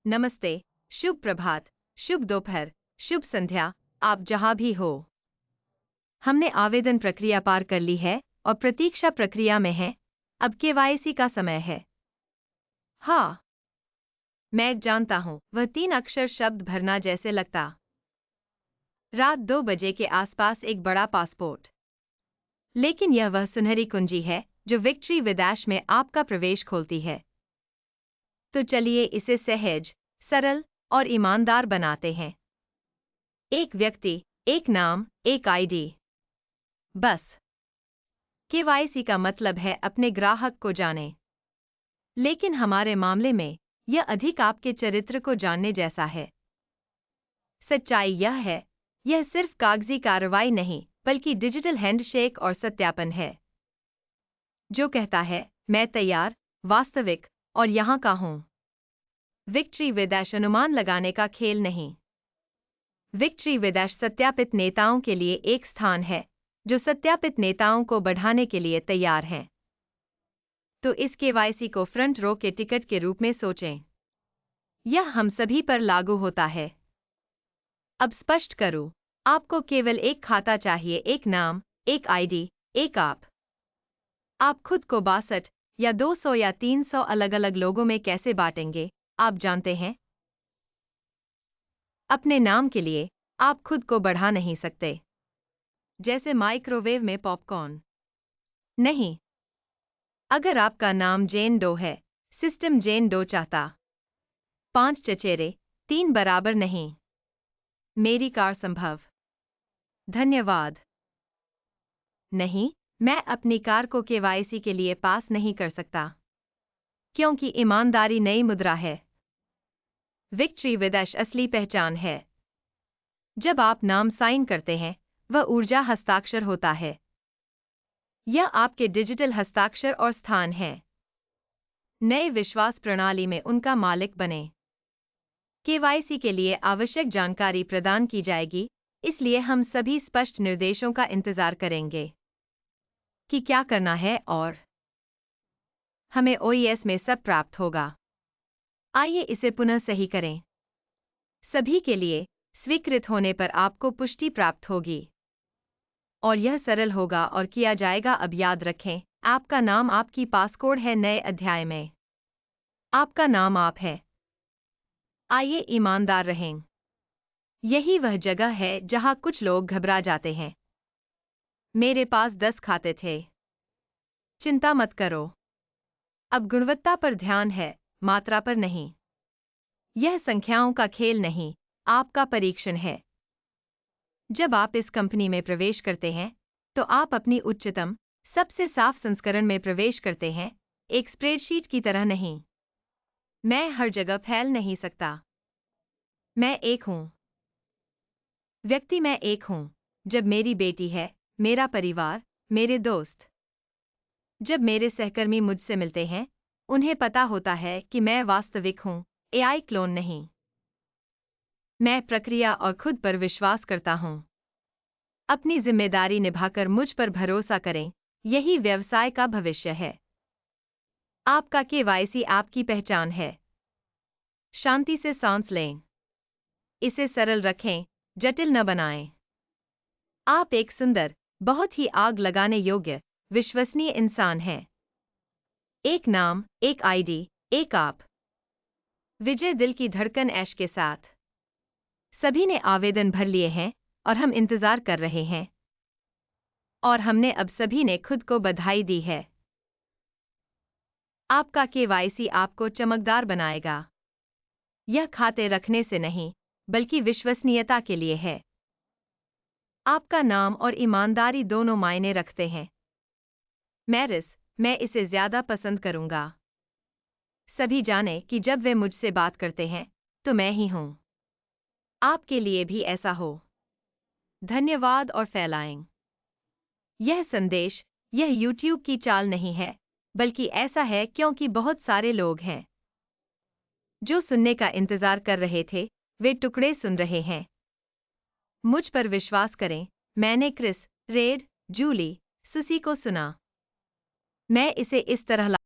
नमस्ते, शुभ प्रभात, शुभ दोपहर, शुभ संध्या, आप जहां भी हो। हमने आवेदन प्रक्रिया पार कर ली है और प्रतीक्षा प्रक्रिया में है। अब केवाईसी का समय है। हाँ, मैं जानता हूं, वह 3 अक्षर शब्द भरना जैसे लगता। रात 2 बजे के आसपास एक बड़ा पासपोर्ट। लेकिन यह वह सुनहरी कुंजी है जो विक्ट्री विदैश में आपका प्रवेश खोलती है। तो चलिए इसे सहज, सरल और ईमानदार बनाते हैं। एक व्यक्ति, एक नाम, एक आईडी। बस। केवाईसी का मतलब है अपने ग्राहक को जाने। लेकिन हमारे मामले में यह अधिक आपके चरित्र को जानने जैसा है। सच्चाई यह है, यह सिर्फ कागजी कार्रवाई नहीं बल्कि डिजिटल हैंडशेक और सत्यापन है जो कहता है, मैं तैयार, वास्तविक और यहां का हूं। विक्ट्री विदैश अनुमान लगाने का खेल नहीं। विक्ट्री विदैश सत्यापित नेताओं के लिए एक स्थान है जो सत्यापित नेताओं को बढ़ाने के लिए तैयार हैं। तो इस केवाईसी को फ्रंट रो के टिकट के रूप में सोचें। यह हम सभी पर लागू होता है। अब स्पष्ट करूं, आपको केवल एक खाता चाहिए, एक नाम, एक आईडी, एक आप। आप खुद को 62 या 200 या 300 अलग-अलग लोगों में कैसे बांटेंगे, आप जानते हैं? अपने नाम के लिए आप खुद को बढ़ा नहीं सकते। जैसे माइक्रोवेव में पॉपकॉर्न। नहीं। अगर आपका नाम जेन डो है, सिस्टम जेन डो चाहता। 5 चचेरे, 3 बराबर नहीं। मेरी कार संभव। धन्यवाद। नहीं, मैं अपनी कार को केवाईसी के लिए पास नहीं कर सकता। क्योंकि ईमानदारी नई मुद्रा है। विक्ट्री विदैश असली पहचान है। जब आप नाम साइन करते हैं, वह ऊर्जा हस्ताक्षर होता है। यह आपके डिजिटल हस्ताक्षर और स्थान है। नए विश्वास प्रणाली में उनका मालिक बने। केवाईसी के लिए आवश्यक जानकारी प्रदान की जाएगी, इसलिए हम सभी स्पष्ट निर्देशों का इंतजार करेंगे कि क्या करना है और हमें ओईएस में सब प्राप्त होगा। आइए इसे पुनः सही करें। सभी के लिए स्वीकृत होने पर आपको पुष्टि प्राप्त होगी और यह सरल होगा और किया जाएगा। अब याद रखें, आपका नाम आपकी पासकोड है नए अध्याय में। आपका नाम आप है। आइए ईमानदार रहें। यही वह जगह है जहां कुछ लोग घबरा जाते हैं। मेरे पास 10 खाते थे। चिंता मत करो। अब गुणवत्ता पर ध्यान है, मात्रा पर नहीं। यह संख्याओं का खेल नहीं, आपका परीक्षण है। जब आप इस कंपनी में प्रवेश करते हैं, तो आप अपनी उच्चतम, सबसे साफ संस्करण में प्रवेश करते हैं, एक स्प्रेडशीट की तरह नहीं। मैं हर जगह फैल नहीं सकता। मैं एक हूं। व्यक्ति मैं एक हूं। जब मेरी बेटी है, मेरा परिवार, मेरे दोस्त। जब मेरे सहकर्मी मुझसे मिलते हैं, उन्हें पता होता है कि मैं वास्तविक हूं, एआई क्लोन नहीं। मैं प्रक्रिया और खुद पर विश्वास करता हूं। अपनी जिम्मेदारी निभाकर मुझ पर भरोसा करें, यही व्यवसाय का भविष्य है। आपका केवाईसी आपकी पहचान है। शांति से सांस लें। इसे सरल रखें, जटिल न बनाएं। आप एक सुंदर, बहुत ही आग लगाने योग्य, विश्वसनीय इंसान हैं। एक नाम, एक आईडी, एक आप। विजय दिल की धड़कन ऐश के साथ। सभी ने आवेदन भर लिए हैं और हम इंतजार कर रहे हैं। और हमने अब सभी ने खुद को बधाई दी है। आपका केवाईसी आपको चमकदार बनाएगा। यह खाते रखने से नहीं, बल्कि विश्वसनीयता के लिए है। आपका नाम और ईमानदारी दोनों मायने रखते हैं। मैं इसे ज्यादा पसंद करूंगा। सभी जाने कि जब वे मुझसे बात करते हैं, तो मैं ही हूं। आपके लिए भी ऐसा हो। धन्यवाद और फैलाएं। यह संदेश, यह YouTube की चाल नहीं है, बल्कि ऐसा है क्योंकि बहुत सारे लोग हैं जो सुनने का इंतजार कर रहे थे, वे टुकड़े सुन रहे हैं। मुझ पर विश्वास करें, मैंने क्रिस, रेड, जूली, सुसी को सुना। मैं इसे इस तरह